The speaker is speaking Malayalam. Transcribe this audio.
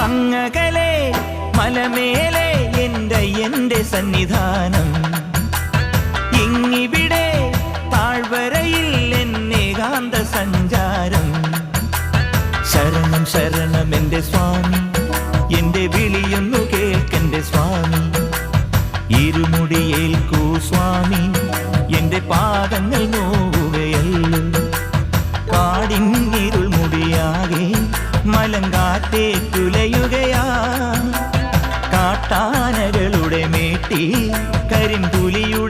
അങ്ങകലെ മലമേലെ എന്റെ സന്നിധാനം, ഇങ്ങിവിടെ താഴ്വരയിൽ എന്നേകാന്ത സഞ്ചാരം. ശരണം ശരണം എന്റെ സ്വാമി, എന്റെ വിളിയൊന്നു കേൾക്കെന്റെ സ്വാമി. ഇരുമുടിയേൽക്കൂ സ്വാമി, എന്റെ പാദങ്ങൾ നോവുകയല്ലോ. കാടിന്നിരുൾ മുടിയാകെ മലങ്കാറ്റേ തുലയുകയാ. കാട്ടാനകളുടെ മേട്ടി കരിമ്പുലിയുടെ